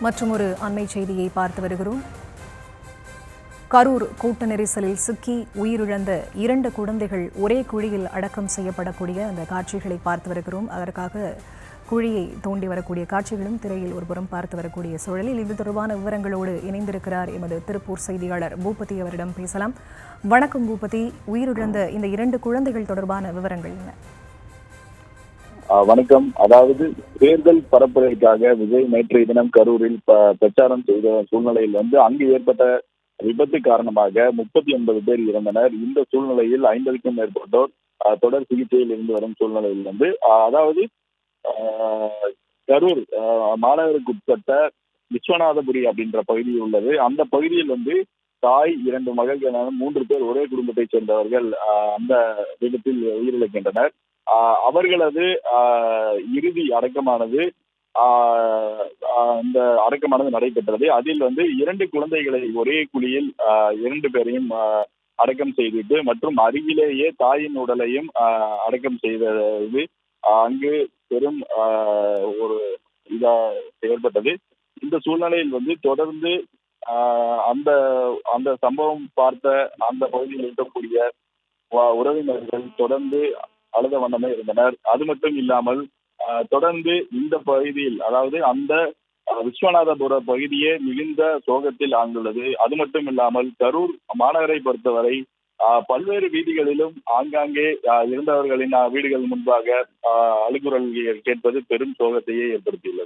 மற்றுமொரு அண்மை செய்தியை பார்த்து வருகிறோம். கரூர் கூட்ட நெரிசலில் சிக்கி உயிரிழந்த 2 குழந்தைகள் ஒரே குழியில் அடக்கம் செய்யப்படக்கூடிய அந்த காட்சிகளை பார்த்து வருகிறோம். அதற்காக குழியை தோண்டி வரக்கூடிய காட்சிகளும் திரையில் ஒருபுறம் பார்த்து வரக்கூடிய சூழலில் இது தொடர்பான விவரங்களோடு இணைந்திருக்கிறார் எமது திருப்பூர் செய்தியாளர் பூபதி. அவரிடம் பேசலாம். வணக்கம் பூபதி. உயிரிழந்த இந்த 2 குழந்தைகள் தொடர்பான விவரங்கள் என்ன? வணக்கம். அதாவது தேர்தல் பரப்புரைக்காக விஜய் நேற்றைய தினம் கரூரில் பிரச்சாரம் செய்த சூழ்நிலையில் அங்கு ஏற்பட்ட விபத்து காரணமாக 39 பேர் இறந்தனர். இந்த சூழ்நிலையில் 50க்கும் மேற்பட்டோர் தொடர் சிகிச்சையில் இருந்து வரும் சூழ்நிலையில் அதாவது கரூர் மாநகருக்கு உட்பட்ட விஸ்வநாதபுரி அப்படின்ற பகுதி உள்ளது. அந்த பகுதியில் தாய் 2 மகள்கள் 3 பேர் ஒரே குடும்பத்தைச் சேர்ந்தவர்கள் அந்த விபத்தில் உயிரிழக்கின்றனர். அவர்களது இறுதி அடக்கமானது இந்த அடக்கமானது நடைபெற்றது. அதில் 2 குழந்தைகளை ஒரே குழியில் 2 பேரையும் அடக்கம் செய்துவிட்டு மற்றும் அருகிலேயே தாயின் உடலையும் அடக்கம் செய்தது அங்கு பெரும் ஒரு இதா ஏற்பட்டது. இந்த சூழ்நிலையில் தொடர்ந்து அந்த அந்த சம்பவம் பார்த்த அந்த பகுதியில் இருக்கக்கூடிய உறவினர்கள் தொடர்ந்து அழுத வண்ணமே இருந்தனர். அது மட்டும் இல்லாமல் தொடர்ந்து இந்த பகுதியில், அதாவது அந்த விஸ்வநாதபுர பகுதியே மிகுந்த சோகத்தில் ஆழ்ந்துள்ளது. அது மட்டும் இல்லாமல் கரூர் மாநகரை பொறுத்தவரை பல்வேறு வீதிகளிலும் ஆங்காங்கே இருந்தவர்களின் வீடுகள் முன்பாக அழுகுரல் கேட்பது பெரும் சோகத்தையே ஏற்படுத்தியுள்ளது.